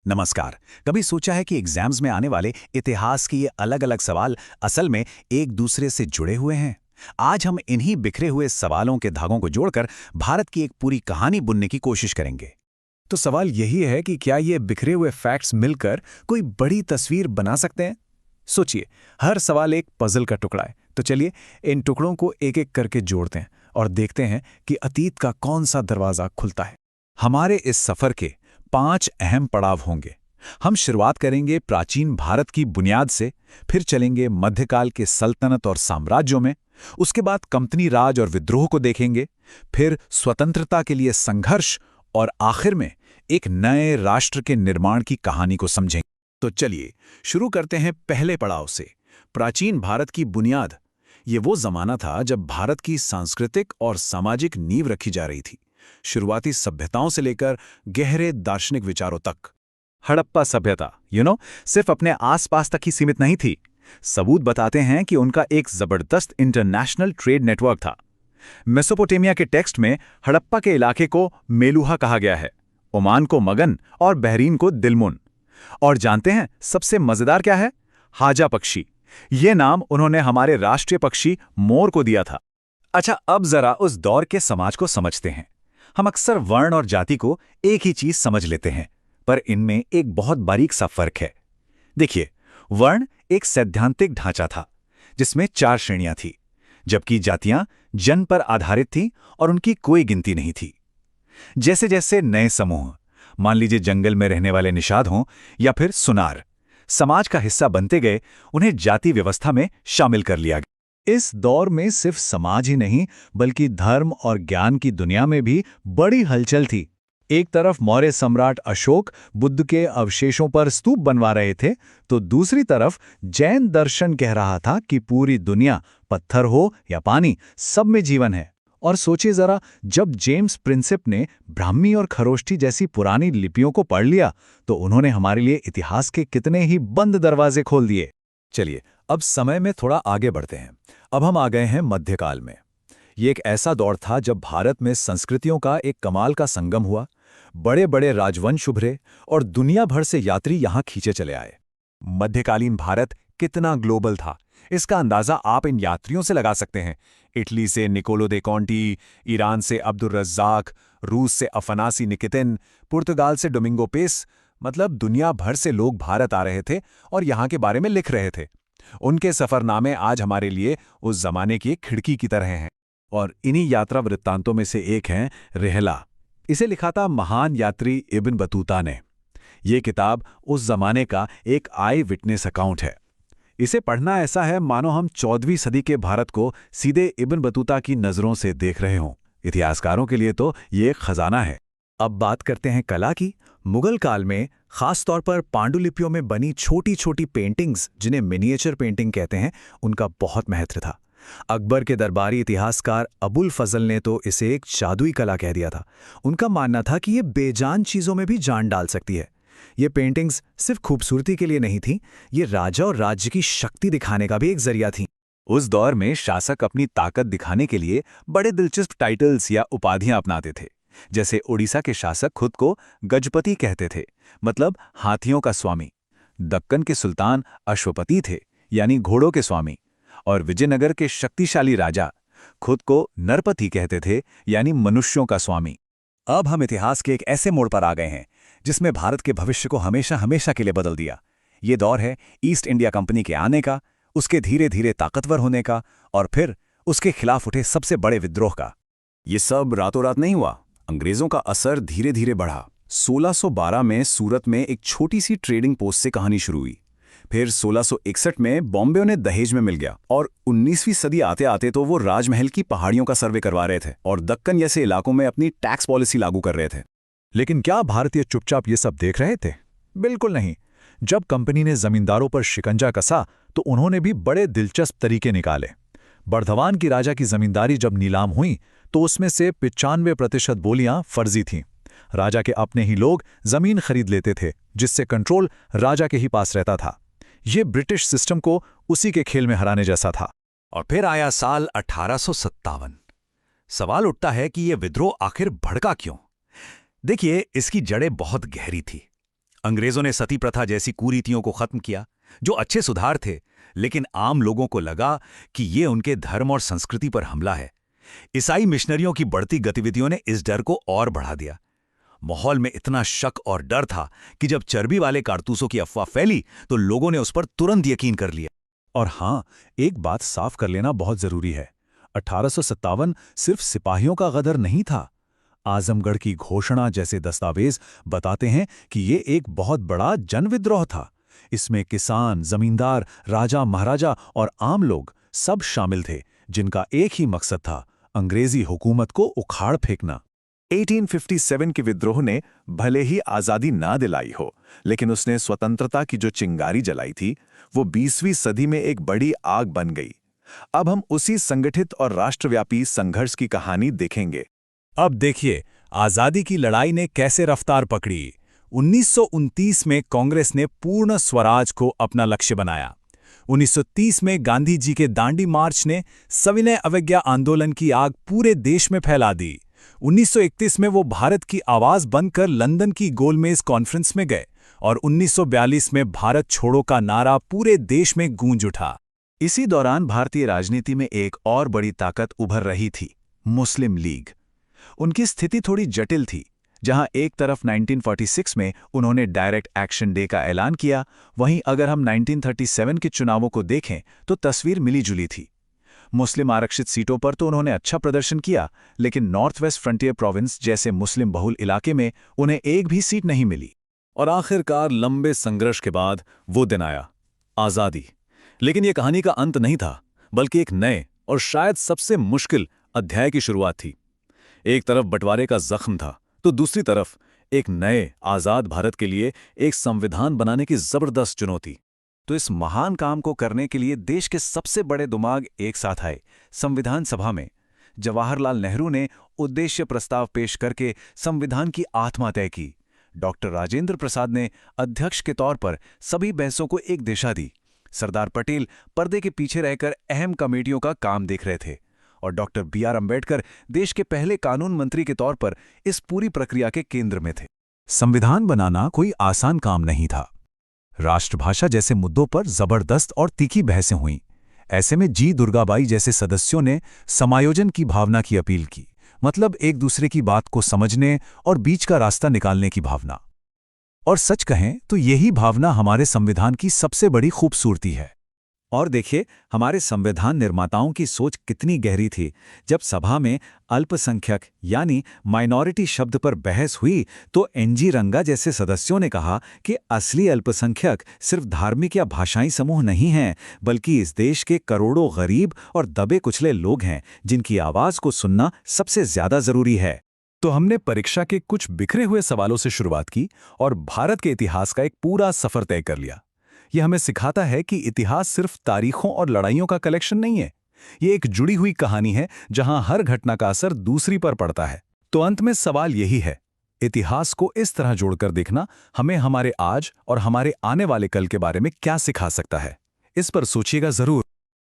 नमस्कार। कभी सोचा है कि एग्जाम्स में आने वाले इतिहास के ये अलग-अलग सवाल असल में एक दूसरे से जुड़े हुए हैं? आज हम इन्हीं बिखरे हुए सवालों के धागों को जोड़कर भारत की एक पूरी कहानी बुनने की कोशिश करेंगे। तो सवाल यही है कि क्या ये बिखरे हुए फैक्ट्स मिलकर कोई बड़ी तस्वीर बना सकते हैं? सोचिए, हर सवाल एक पजल का टुकड़ा है। तो चलिए इन टुकड़ों को एक एक करके जोड़ते हैं और देखते हैं कि अतीत का कौन सा दरवाजा खुलता है। हमारे इस सफर के 5 अहम पड़ाव होंगे। हम शुरुआत करेंगे प्राचीन भारत की बुनियाद से, फिर चलेंगे मध्यकाल के सल्तनत और साम्राज्यों में, उसके बाद कंपनी राज और विद्रोह को देखेंगे, फिर स्वतंत्रता के लिए संघर्ष और आखिर में एक नए राष्ट्र के निर्माण की कहानी को समझेंगे। तो चलिए शुरू करते हैं पहले पड़ाव से, प्राचीन भारत की बुनियाद। ये वो जमाना था जब भारत की सांस्कृतिक और सामाजिक नींव रखी जा रही थी, शुरुआती सभ्यताओं से लेकर गहरे दार्शनिक विचारों तक। हड़प्पा सभ्यता सिर्फ अपने आसपास तक ही सीमित नहीं थी। सबूत बताते हैं कि उनका एक जबरदस्त इंटरनेशनल ट्रेड नेटवर्क था। मेसोपोटामिया के टेक्स्ट में हड़प्पा के इलाके को मेलुहा कहा गया है, ओमान को मगन और बहरीन को दिलमुन। और जानते हैं सबसे मजेदार क्या है? हाजा पक्षी। ये नाम उन्होंने हमारे राष्ट्रीय पक्षी मोर को दिया था। अच्छा, अब जरा उस दौर के समाज को समझते हैं। हम अक्सर वर्ण और जाति को एक ही चीज समझ लेते हैं, पर इनमें एक बहुत बारीक सा फर्क है। देखिए, वर्ण एक सैद्धांतिक ढांचा था जिसमें 4 श्रेणियां थी, जबकि जातियां जन्म पर आधारित थीं और उनकी कोई गिनती नहीं थी। जैसे जैसे नए समूह, मान लीजिए जंगल में रहने वाले निषाद हों या फिर सुनार, समाज का हिस्सा बनते गए, उन्हें जाति व्यवस्था में शामिल कर लिया गया। इस दौर में सिर्फ समाज ही नहीं बल्कि धर्म और ज्ञान की दुनिया में भी बड़ी हलचल थी। एक तरफ मौर्य सम्राट अशोक बुद्ध के अवशेषों पर स्तूप बनवा रहे थे, तो दूसरी तरफ जैन दर्शन कह रहा था कि पूरी दुनिया, पत्थर हो या पानी, सब में जीवन है। और सोचिए जरा, जब जेम्स प्रिंसेप ने ब्राह्मी और खरोष्ठी जैसी पुरानी लिपियों को पढ़ लिया, तो उन्होंने हमारे लिए इतिहास के कितने ही बंद दरवाजे खोल दिए। चलिए अब समय में थोड़ा आगे बढ़ते हैं। अब हम आ गए हैं मध्यकाल में। ये एक ऐसा दौर था जब भारत में संस्कृतियों का एक कमाल का संगम हुआ। बड़े बड़े राजवंश उभरे और दुनिया भर से यात्री यहाँ खींचे चले आए। मध्यकालीन भारत कितना ग्लोबल था, इसका अंदाजा आप इन यात्रियों से लगा सकते हैं। इटली से निकोलो दे कॉन्टी, ईरान से अब्दुल रज्जाक, रूस से अफनासी निकितिन, पुर्तगाल से डोमिंगो पेस। मतलब दुनिया भर से लोग भारत आ रहे थे और यहाँ के बारे में लिख रहे थे। उनके सफरनामे आज हमारे लिए उस जमाने की एक खिड़की की तरह हैं। और इन्हीं यात्रा वृत्तांतों में से एक है रिहला। इसे लिखा था महान यात्री इब्न बतूता ने। ये किताब उस जमाने का एक आई विटनेस अकाउंट है। इसे पढ़ना ऐसा है मानो हम 14वीं सदी के भारत को सीधे इब्न बतूता की नज़रों से देख रहे हों। इतिहासकारों के लिए तो ये एक खजाना है। अब बात करते हैं कला की। मुगल काल में खास तौर पर पांडुलिपियों में बनी छोटी छोटी पेंटिंग्स, जिन्हें मिनिएचर पेंटिंग कहते हैं, उनका बहुत महत्व था। अकबर के दरबारी इतिहासकार अबुल फजल ने तो इसे एक जादुई कला कह दिया था। उनका मानना था कि ये बेजान चीज़ों में भी जान डाल सकती है। ये पेंटिंग्स सिर्फ खूबसूरती के लिए नहीं थीं, ये राजा और राज्य की शक्ति दिखाने का भी एक जरिया थीं। उस दौर में शासक अपनी ताकत दिखाने के लिए बड़े दिलचस्प टाइटल्स या उपाधियां अपनाते थे। जैसे ओडिशा के शासक खुद को गजपति कहते थे, मतलब हाथियों का स्वामी। दक्कन के सुल्तान अश्वपति थे, यानी घोड़ों के स्वामी। और विजयनगर के शक्तिशाली राजा खुद को नरपति कहते थे, यानी मनुष्यों का स्वामी। अब हम इतिहास के एक ऐसे मोड़ पर आ गए हैं जिसमें भारत के भविष्य को हमेशा हमेशा के लिए बदल दिया। ये दौर है ईस्ट इंडिया कंपनी के आने का, उसके धीरे धीरे ताकतवर होने का, और फिर उसके खिलाफ उठे सबसे बड़े विद्रोह का। ये सब रातों रात नहीं हुआ। अंग्रेजों का असर धीरे धीरे बढ़ा। 1612 में सूरत में एक छोटी सी ट्रेडिंग पोस्ट से कहानी शुरू हुई। फिर 1661 में बॉम्बे उन्हें दहेज में मिल गया, और 19वीं सदी आते आते तो वो राजमहल की पहाड़ियों का सर्वे करवा रहे थे और दक्कन जैसे इलाकों में अपनी टैक्स पॉलिसी लागू कर रहे थे। लेकिन क्या भारतीय चुपचाप ये सब देख रहे थे? बिल्कुल नहीं। जब कंपनी ने जमींदारों पर शिकंजा कसा तो उन्होंने भी बड़े दिलचस्प तरीके निकाले। बर्धवान की राजा की जमींदारी जब नीलाम हुई तो उसमें से 95% बोलियां फर्जी थीं। राजा के अपने ही लोग जमीन खरीद लेते थे, जिससे कंट्रोल राजा के ही पास रहता था। ये ब्रिटिश सिस्टम को उसी के खेल में हराने जैसा था। और फिर आया साल 1857। सवाल उठता है कि यह विद्रोह आखिर भड़का क्यों? देखिए, इसकी जड़ें बहुत गहरी थी। अंग्रेजों ने सती प्रथा जैसी कुरीतियों को खत्म किया, जो अच्छे सुधार थे, लेकिन आम लोगों को लगा कि ये उनके धर्म और संस्कृति पर हमला है। ईसाई मिशनरियों की बढ़ती गतिविधियों ने इस डर को और बढ़ा दिया। माहौल में इतना शक और डर था कि जब चर्बी वाले कारतूसों की अफवाह फैली तो लोगों ने उस पर तुरंत यकीन कर लिया। और हाँ, एक बात साफ कर लेना बहुत जरूरी है। 1857 सिर्फ सिपाहियों का गदर नहीं था। आजमगढ़ की घोषणा जैसे दस्तावेज बताते हैं कि ये एक बहुत बड़ा जनविद्रोह था। इसमें किसान, जमींदार, राजा महाराजा और आम लोग सब शामिल थे, जिनका एक ही मकसद था, अंग्रेजी हुकूमत को उखाड़ फेंकना। 1857 के विद्रोह ने भले ही आज़ादी ना दिलाई हो, लेकिन उसने स्वतंत्रता की जो चिंगारी जलाई थी, वो 20वीं सदी में एक बड़ी आग बन गई। अब हम उसी संगठित और राष्ट्रव्यापी संघर्ष की कहानी देखेंगे। अब देखिए, आज़ादी की लड़ाई ने कैसे रफ्तार पकड़ी। 1929 में कांग्रेस ने पूर्ण स्वराज को अपना लक्ष्य बनाया। 1930 में गांधी जी के दांडी मार्च ने सविनय अवज्ञा आंदोलन की आग पूरे देश में फैला दी। 1931 में वो भारत की आवाज बनकर लंदन की गोलमेज कॉन्फ्रेंस में गए और 1942 में भारत छोड़ो का नारा पूरे देश में गूंज उठा। इसी दौरान भारतीय राजनीति में एक और बड़ी ताकत उभर रही थी, मुस्लिम लीग। उनकी स्थिति थोड़ी जटिल थी। जहां एक तरफ 1946 में उन्होंने डायरेक्ट एक्शन डे का ऐलान किया, वहीं अगर हम 1937 के चुनावों को देखें तो तस्वीर मिली-जुली थी। मुस्लिम आरक्षित सीटों पर तो उन्होंने अच्छा प्रदर्शन किया, लेकिन नॉर्थ वेस्ट फ्रंटियर प्रोविंस जैसे मुस्लिम बहुल इलाके में उन्हें एक भी सीट नहीं मिली। और आखिरकार लंबे संघर्ष के बाद वो दिन आया, आज़ादी। लेकिन ये कहानी का अंत नहीं था, बल्कि एक नए और शायद सबसे मुश्किल अध्याय की शुरुआत थी। एक तरफ बंटवारे का जख्म था, तो दूसरी तरफ एक नए आज़ाद भारत के लिए एक संविधान बनाने की जबरदस्त चुनौती। तो इस महान काम को करने के लिए देश के सबसे बड़े दिमाग एक साथ आए। संविधान सभा में जवाहरलाल नेहरू ने उद्देश्य प्रस्ताव पेश करके संविधान की आत्मा तय की। डॉक्टर राजेंद्र प्रसाद ने अध्यक्ष के तौर पर सभी बहसों को एक दिशा दी। सरदार पटेल पर्दे के पीछे रहकर अहम कमेटियों का काम देख रहे थे और डॉक्टर बी.आर. अम्बेडकर देश के पहले कानून मंत्री के तौर पर इस पूरी प्रक्रिया के केंद्र में थे। संविधान बनाना कोई आसान काम नहीं था। राष्ट्रभाषा जैसे मुद्दों पर जबरदस्त और तीखी बहसें हुईं। ऐसे में जी. दुर्गाबाई जैसे सदस्यों ने समायोजन की भावना की अपील की, मतलब एक दूसरे की बात को समझने और बीच का रास्ता निकालने की भावना। और सच कहें तो यही भावना हमारे संविधान की सबसे बड़ी खूबसूरती है। और देखिए, हमारे संविधान निर्माताओं की सोच कितनी गहरी थी। जब सभा में अल्पसंख्यक यानी माइनॉरिटी शब्द पर बहस हुई तो एन.जी. रंगा जैसे सदस्यों ने कहा कि असली अल्पसंख्यक सिर्फ धार्मिक या भाषाई समूह नहीं हैं, बल्कि इस देश के करोड़ों गरीब और दबे कुचले लोग हैं, जिनकी आवाज को सुनना सबसे ज्यादा जरूरी है। तो हमने परीक्षा के कुछ बिखरे हुए सवालों से शुरुआत की और भारत के इतिहास का एक पूरा सफर तय कर लिया। यह हमें सिखाता है कि इतिहास सिर्फ तारीखों और लड़ाइयों का कलेक्शन नहीं है। ये एक जुड़ी हुई कहानी है जहां हर घटना का असर दूसरी पर पड़ता है। तो अंत में सवाल यही है, इतिहास को इस तरह जोड़कर देखना हमें हमारे आज और हमारे आने वाले कल के बारे में क्या सिखा सकता है? इस पर सोचिएगा जरूर।